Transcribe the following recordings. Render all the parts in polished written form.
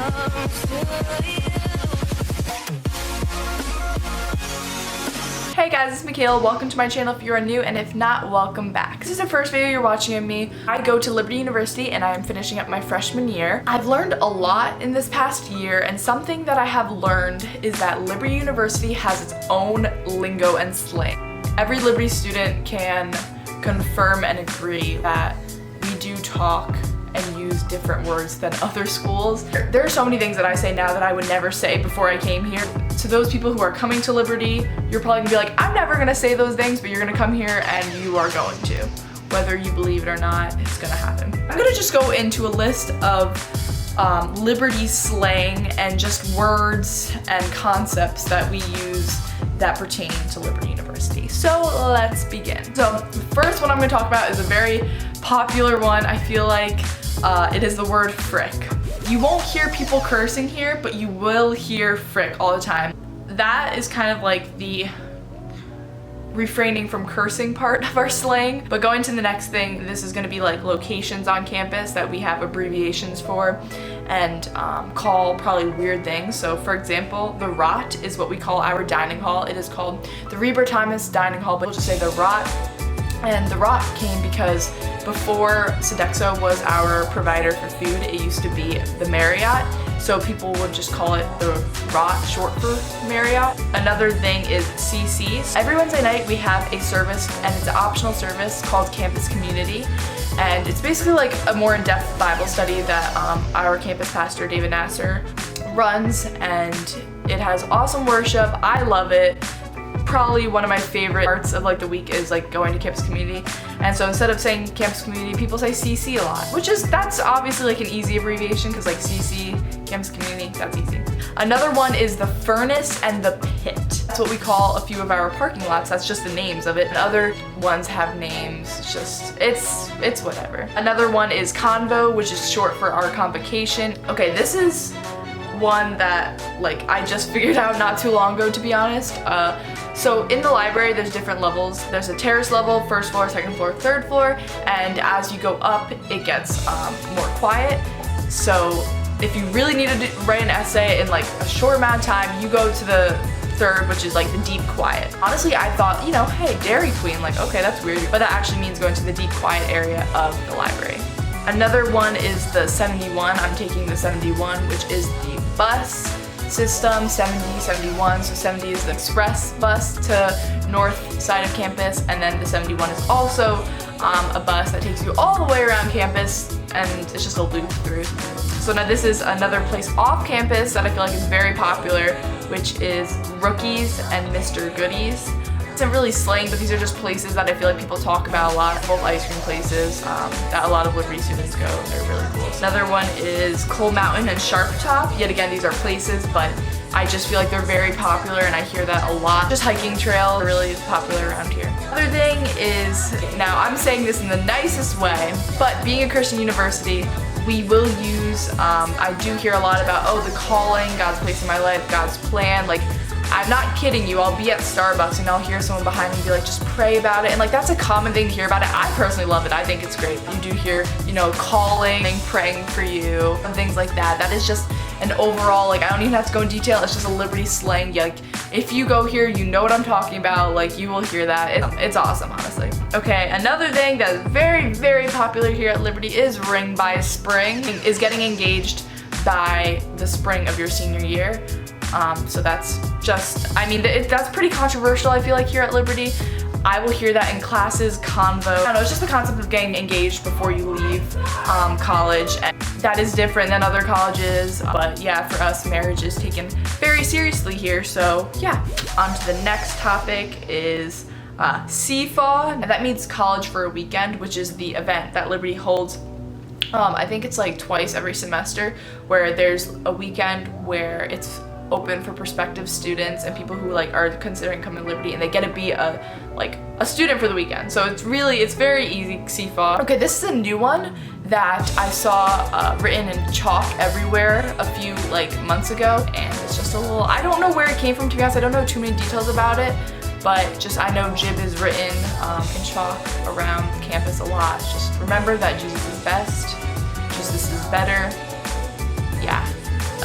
Hey guys, it's Mikayla. Welcome to my channel if you are new, and if not, welcome back. This is the first video you're watching of me. I go to Liberty University and I am finishing up my freshman year. I've learned a lot in this past year, and something that I have learned is that Liberty University has its own lingo and slang. Every Liberty student can confirm and agree that we do talk and use different words than other schools. There are so many things that I say now that I would never say before I came here. To those people who are coming to Liberty, you're probably gonna be like, I'm never gonna say those things, but you're gonna come here and you are going to. Whether you believe it or not, it's gonna happen. I'm gonna just go into a list of Liberty slang and just words and concepts that we use that pertain to Liberty University. So let's begin. So the first one I'm gonna talk about is a very popular one. I feel like it is the word frick. You won't hear people cursing here, but you will hear frick all the time. That is kind of like the refraining from cursing part of our slang. But going to the next thing, this is gonna be like locations on campus that we have abbreviations for and call probably weird things. So for example, the Rot is what we call our dining hall. It is called the Reber Thomas Dining Hall, but we'll just say the Rot. And the Rot came because before Sodexo was our provider for food, it used to be the Marriott. So people would just call it the Rot, short for Marriott. Another thing is CCs. Every Wednesday night we have a service, and it's an optional service called Campus Community. And it's basically like a more in-depth Bible study that our campus pastor, David Nasser, runs, and it has awesome worship. I love it. Probably one of my favorite parts of like the week is like going to campus community. And so instead of saying campus community, people say CC a lot, that's obviously like an easy abbreviation because like CC, campus community, that's easy. Another one is the furnace and the pit. That's what we call a few of our parking lots. That's just the names of it. And other ones have names. It's whatever. Another one is convo, which is short for our convocation. Okay, this is one that like I just figured out not too long ago, to be honest. So in the library, there's different levels. There's a terrace level, first floor, second floor, third floor, and as you go up, it gets more quiet. So if you really need to write an essay in like a short amount of time, you go to the third, which is like the deep quiet. Honestly, I thought, you know, hey, Dairy Queen, like, okay, that's weird, but that actually means going to the deep quiet area of the library. Another one is the 71. I'm taking the 71, which is the bus system, 70, 71. So 70 is the express bus to north side of campus, and then the 71 is also a bus that takes you all the way around campus, and it's just a loop through. So now this is another place off campus that I feel like is very popular, which is Rookies and Mr. Goodies. It's not really slang, but these are just places that I feel like people talk about a lot. Both ice cream places that a lot of Liberty students go. They're really cool. Another one is Coal Mountain and Sharp Top. Yet again, these are places, but I just feel like they're very popular, and I hear that a lot. Just hiking trail, really popular around here. Other thing is, now I'm saying this in the nicest way, but being a Christian university, we will use, I do hear a lot about, oh, the calling, God's place in my life, God's plan. Like, I'm not kidding you, I'll be at Starbucks and I'll hear someone behind me be like, just pray about it. And like, that's a common thing to hear about it. I personally love it. I think it's great. You do hear, you know, calling, praying for you, and things like that. That is just an overall, like, I don't even have to go in detail. It's just a Liberty slang. Like, if you go here, you know what I'm talking about. Like, you will hear that. It's awesome, honestly. Okay, another thing that is very, very popular here at Liberty is ring by spring, is getting engaged by the spring of your senior year. So that's just, I mean, that's pretty controversial, I feel like, here at Liberty. I will hear that in classes, convo. I don't know, it's just the concept of getting engaged before you leave college, and that is different than other colleges, but yeah, for us, marriage is taken very seriously here. So yeah, on to the next topic is CFA, and that means College for a Weekend, which is the event that Liberty holds. I think it's like twice every semester, where there's a weekend where it's open for prospective students and people who like are considering coming to Liberty, and they get to be a student for the weekend. So it's very easy, CFA. Okay, this is a new one that I saw written in chalk everywhere a few months ago, and it's just a little, I don't know where it came from, to be honest. I don't know too many details about it, but just I know Jib is written in chalk around campus a lot. Just remember that Jesus is best, Jesus is better. Yeah.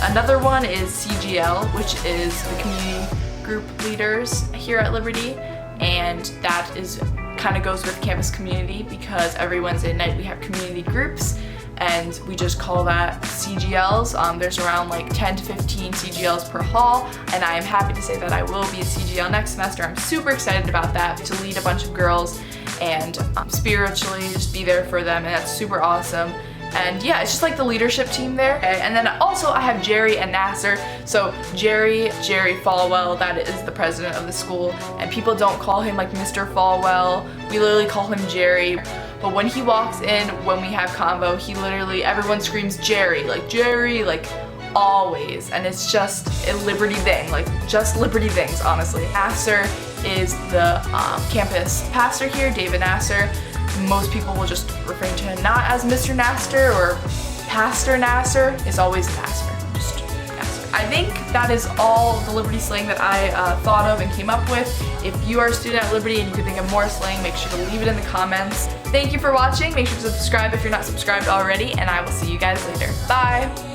Another one is CGL, which is the community group leaders here at Liberty, and that is kind of goes with campus community because every Wednesday night we have community groups and we just call that CGLs. There's around like 10 to 15 CGLs per hall, and I am happy to say that I will be a CGL next semester. I'm super excited about that, to lead a bunch of girls and spiritually just be there for them, and that's super awesome. And yeah, it's just like the leadership team there. Okay. And then also I have Jerry and Nasser. So Jerry Falwell, that is the president of the school, and people don't call him like Mr. Falwell. We literally call him Jerry. But when he walks in, when we have convo, he literally, everyone screams Jerry, like always. And it's just a Liberty thing, like just Liberty things, honestly. Nasser is the campus pastor here, David Nasser. Most people will just refer to him not as Mr. Nasser or Pastor Nasser. It's always Nasser, just Nasser. I think that is all the Liberty slang that I thought of and came up with. If you are a student at Liberty and you can think of more slang, make sure to leave it in the comments. Thank you for watching. Make sure to subscribe if you're not subscribed already, and I will see you guys later. Bye!